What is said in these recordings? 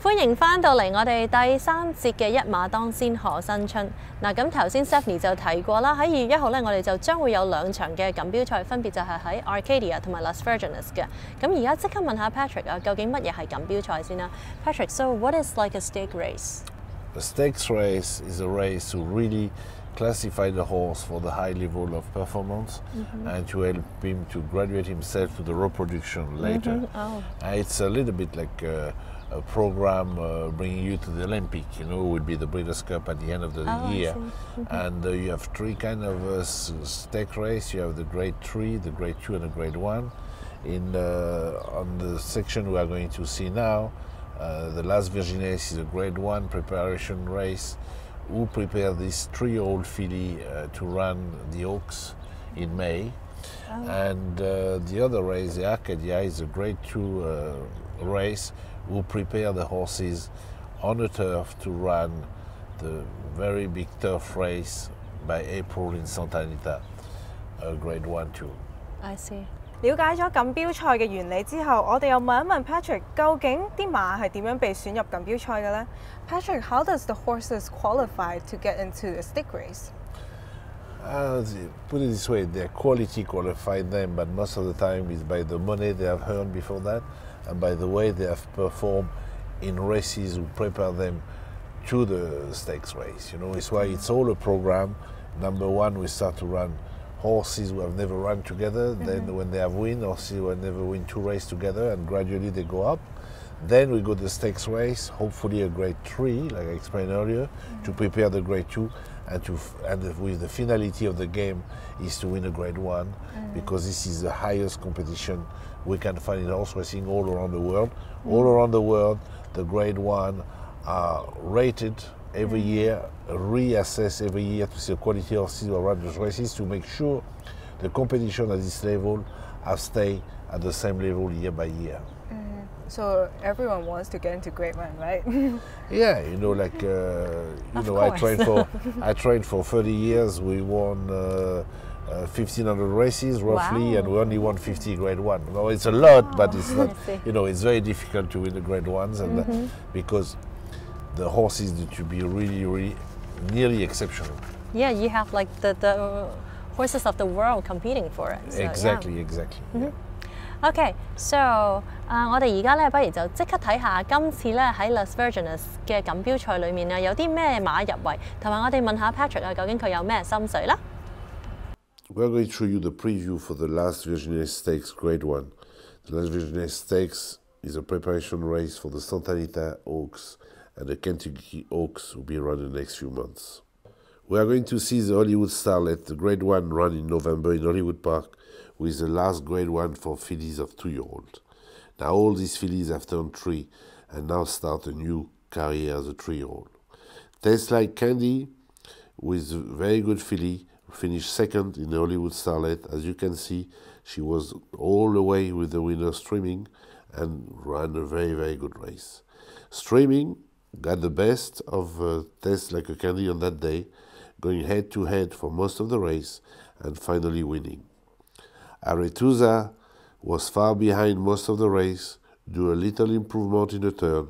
歡迎翻到嚟我哋第三節嘅一馬當先賀新春。嗱，咁頭先 Stephanie 就提過啦，喺2月1號咧，我哋就將會有2場嘅錦標賽，分別就係喺 Arcadia 同埋 Las Virgenes 嘅。咁而家即刻問下 Patrick 啊，究竟乜嘢係錦標賽先啦 ？Patrick，so what is like a stake race? A stakes race is a race to really classify the horse for the high level of performance and to help him to graduate himself to the reproduction later. It's a little bit like a program bringing you to the Olympic, you know, will be the Breeders' Cup at the end of the year. And you have three kind of stake race. You have the grade 3, the grade 2 and the grade 1. On the section we are going to see now, the Las Virgenes is a grade 1 preparation race who prepare this 3-year-old filly to run the Oaks in May. And the other race, the Arcadia, is a grade 2 race who prepare the horses on a turf to run the very big turf race by April in Santa Anita, grade 1 too. I see. 了解咗錦標賽嘅原理之後，我哋又問一問 Patrick， 究竟啲馬係點樣被選入錦標賽嘅呢？ Patrick, how does the horses qualify to get into the stick race? Put it this way, their quality qualified them, but most of the time is by the money they have earned before that and by the way they have performed in races who prepare them to the stakes race. You know, it's why it's all a program. Number one, we start to run horses who have never run together. Then when they have win, horses who have never win 2 races together, and gradually they go up. Then we go to the stakes race, hopefully a grade 3, like I explained earlier, to prepare the grade 2, and with the finality of the game is to win a grade 1, because this is the highest competition we can find in horse racing all around the world. All around the world, the grade 1 are rated every year, reassessed every year to see the quality of horses who run those races, to make sure the competition at this level has stayed at the same level year by year. So everyone wants to get into grade 1, right? Yeah, you know, like I trained for 30 years. We won 1,500 races roughly, and we only won 50 grade 1. No, it's a lot, but it's not. You know, it's very difficult to win the grade 1s, and because the horses need to be really nearly exceptional. Yeah, you have like the horses of the world competing for it. So, exactly. Yeah. Okay, so 我哋而家咧，不如就即刻睇下今次咧喺 Las Virgenes 嘅錦標賽裏面啊，有啲咩馬入圍，同埋我哋問下 Patrick 啊，究竟佢有咩心水啦 We're going to show you the preview for the Las Virgenes Stakes Grade 1. The Las Virgenes Stakes is a preparation race for the Santa Anita Oaks and the Kentucky Oaks will be run in the next few months. We are going to see the Hollywood Starlet, the Grade 1 run in November in Hollywood Park, with the last grade 1 for fillies of 2-year-old. Now all these fillies have turned 3 and now start a new career as a 3-year-old. Tastes Like Candy, with a very good filly, finished second in the Hollywood Starlet. As you can see, she was all the way with the winner Streaming and ran a very good race. Streaming got the best of Tastes Like a Candy on that day, going head to head for most of the race and finally winning. Aretusa was far behind most of the race, do a little improvement in the turn,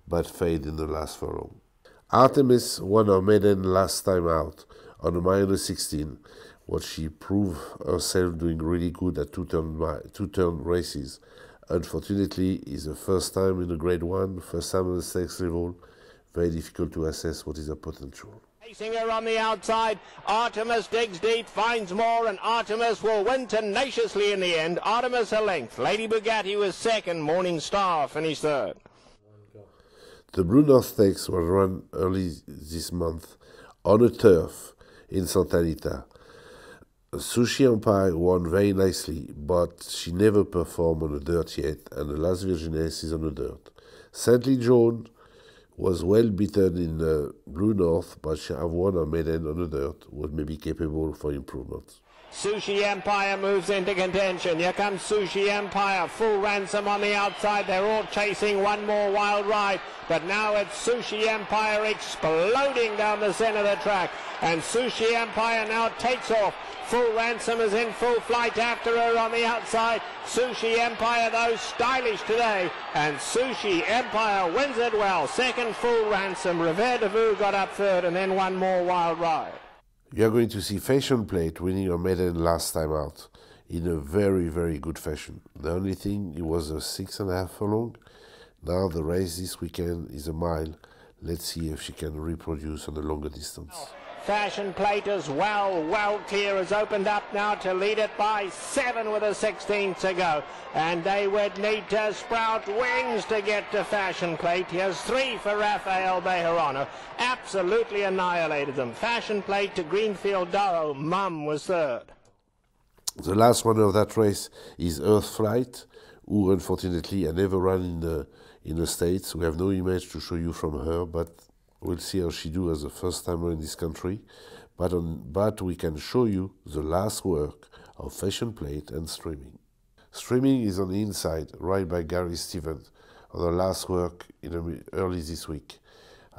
but failed in the last furlong. Artemis won her maiden last time out on a -16, what she proved herself doing really good at two-turn races. Unfortunately, it's the first time in the grade 1, first time on the stakes level, very difficult to assess what is her potential. Chasing her on the outside, Artemis digs deep, finds more, and Artemis will win tenaciously in the end. Artemis a length. Lady Bugatti was second, Morning Star finished third. The Blue North Stakes was run early this month on a turf in Santa Anita. Sushi Empire won very nicely, but she never performed on the dirt yet, and the Las Virgenes is on the dirt. St. Lee Jones was well beaten in the Blue North, but she have won her maiden on the dirt, was maybe capable for improvement. Sushi Empire moves into contention. Here comes Sushi Empire, full ransom on the outside. They're all chasing one more wild ride. But now it's Sushi Empire exploding down the center of the track. And Sushi Empire now takes off. Full Ransom is in full flight after her on the outside. Sushi Empire, though, stylish today. And Sushi Empire wins it well. Second, Full Ransom. Revere de Vue got up third, and then one more wild ride. You're going to see Fashion Plate winning her maiden last time out in a very, very good fashion. The only thing, it was a 6.5 furlong. Now the race this weekend is a mile. Let's see if she can reproduce on a longer distance. Fashion Plate as well clear, has opened up now to lead it by 7 with a 16 to go. And they would need to sprout wings to get to Fashion Plate. Here's 3 for Rafael Bejarano. Absolutely annihilated them. Fashion Plate to Greenfield Doro. Mum was third. The last one of that race is Earth Flight, who unfortunately had never run in the States. We have no image to show you from her, but we'll see how she do as a first-timer in this country. But we can show you the last work of Fashion Plate and Streaming. Streaming is on the inside, right by Gary Stevens, on her last work early this week.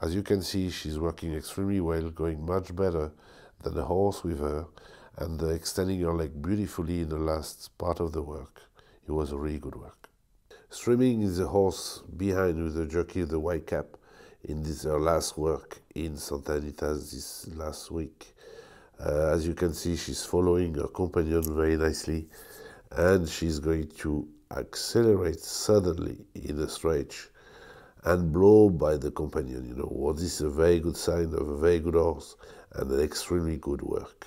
As you can see, she's working extremely well, going much better than the horse with her, and extending her leg beautifully in the last part of the work. It was a really good work. Streaming is the horse behind with the jockey, the white cap, in this her last work in Santa Anita this last week. As you can see, she's following her companion very nicely, and she's going to accelerate suddenly in a stretch and blow by the companion. You know, well, this is a very good sign of a very good horse and an extremely good work.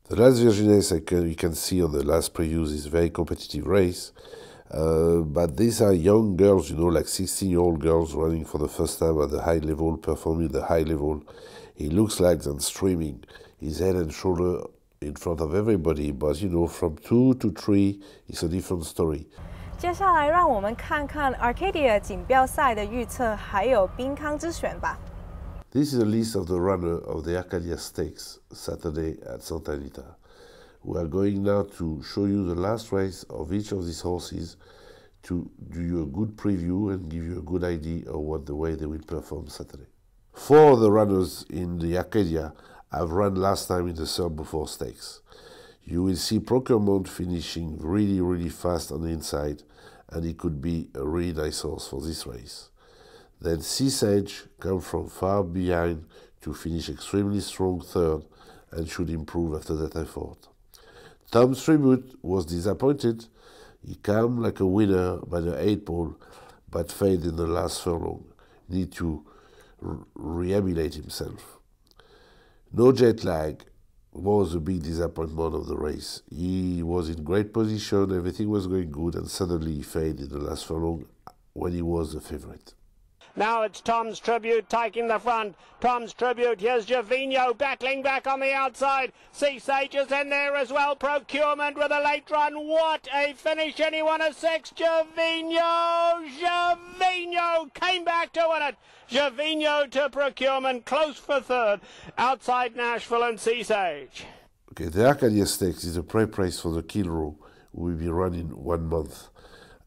The last Virginess you can see on the last previews is a very competitive race. But these are young girls, you know, like 16-year-old girls running for the first time at the high level, performing the high level. He looks like them Streaming. His head and shoulder in front of everybody, but you know, from 2 to 3, it's a different story. 接下来让我们看看 Arcadia 锦标赛的预测，还有滨康之选吧。This is a list of the runner of the Arcadia Stakes Saturday at Santa Anita. We are going now to show you the last race of each of these horses to do you a good preview and give you a good idea of the way they will perform Saturday. 4 of the runners in the Arcadia have run last time in the third before stakes. You will see Procurement finishing really, really fast on the inside, and it could be a really nice horse for this race. Then Seasage comes from far behind to finish extremely strong third and should improve after that effort. Tom's Tribute was disappointed. He came like a winner by the 8th pole, but failed in the last furlong. Need to rehabilitate himself. No Jet Lag was a big disappointment of the race. He was in great position, everything was going good, and suddenly he failed in the last furlong when he was the favorite. Now it's Tom's Tribute taking the front. Tom's Tribute, here's Jovino battling back on the outside. Seasage is in there as well. Procurement with a late run. What a finish. Anyone a 6. Jovino came back to win it. Jovino to Procurement, close for third. Outside Nashville and Seasage. Okay, the Arcadia Stakes is a prep race for the Kilrow, who will be run in 1 month.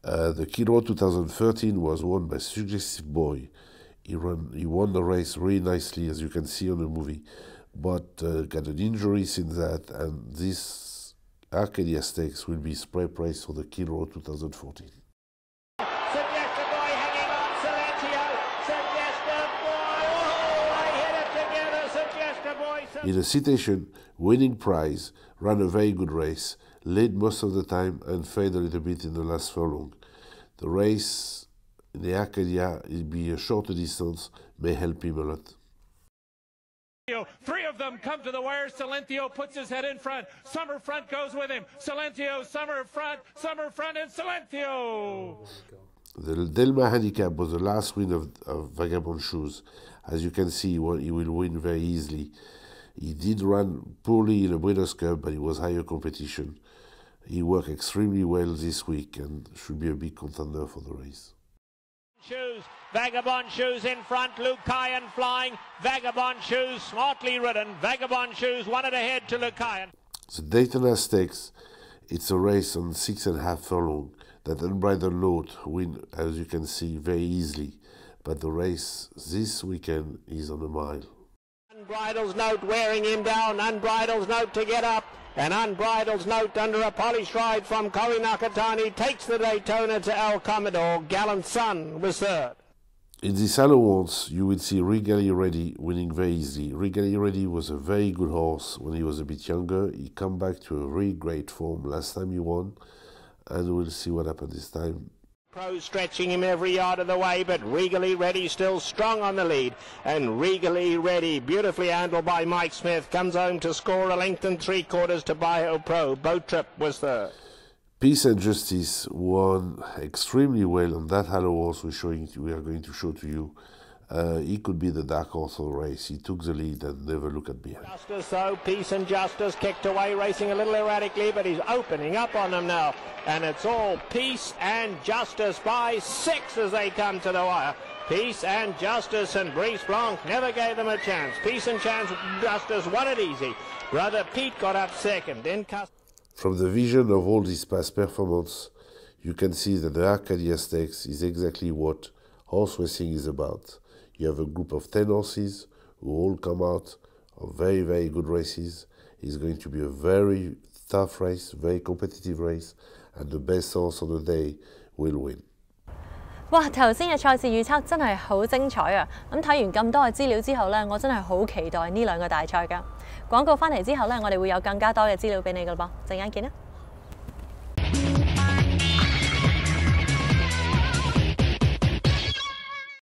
The Kilrow 2013 was won by Suggestive Boy. He won the race really nicely, as you can see on the movie, but got an injury since that, and this Arcadia Stakes will be prep race for the Kilrow 2014. Suggestive Boy hanging on Silentio. Suggestive Boy, oh, they hit it together. Suggestive Boy. In a citation, winning prize, ran a very good race, led most of the time and failed a little bit in the last furlong. The race in the Arcadia, it'll be a shorter distance, may help him a lot. 3 of them come to the wire. Silentio puts his head in front. Summer Front goes with him. Silentio, Summer Front, and Silentio. The Delma handicap was the last win of Vagabond Shoes. As you can see, he will win very easily. He did run poorly in the Breeders' Cup, but it was higher competition. He worked extremely well this week and should be a big contender for the race. Shoes, Vagabond Shoes in front, Lucayan flying, Vagabond Shoes smartly ridden, Vagabond Shoes wanted ahead to Lucayan. The Daytona Stakes, it's a race on 6.5 furlong that Unbridled Note win, as you can see, very easily. But the race this weekend is on a mile. Unbridled's Note wearing him down. Unbridled's Note to get up. And Unbridled's Note under a polished ride from Corey Nakatani takes the Daytona to El Commodore. Gallant Sun was third. In this allowance, you will see Regally Ready winning very easily. Regally Ready was a very good horse when he was a bit younger. He come back to a really great form last time he won, and we'll see what happens this time. Pros stretching him every yard of the way, but Regally Ready still strong on the lead. And Regally Ready, beautifully handled by Mike Smith, comes home to score a length and 3/4 to Bio Pro. Boat Trip was third. Peace and Justice won extremely well on that Halo horse we are going to show to you. He could be the dark horse of the race. He took the lead and never looked at behind. Justice, though, Peace and Justice kicked away, racing a little erratically, but he's opening up on them now. And it's all Peace and Justice by 6 as they come to the wire. Peace and Justice and Brice Blanc never gave them a chance. Peace and Justice won it easy. Brother Pete got up second. Then From the vision of all this past performance, you can see that the Arcadia Stakes is exactly what horse racing is about. You have a group of 10 horses who all come out of very, very good races. It's going to be a very tough race, very competitive race, and the best horse on the day will win. 哇！頭先嘅賽事預測真係好精彩啊！咁睇完咁多嘅資料之後呢，我真係好期待呢兩個大賽㗎。廣告翻嚟之後呢，我哋會有更加多嘅資料俾你㗎噃，陣間見啦！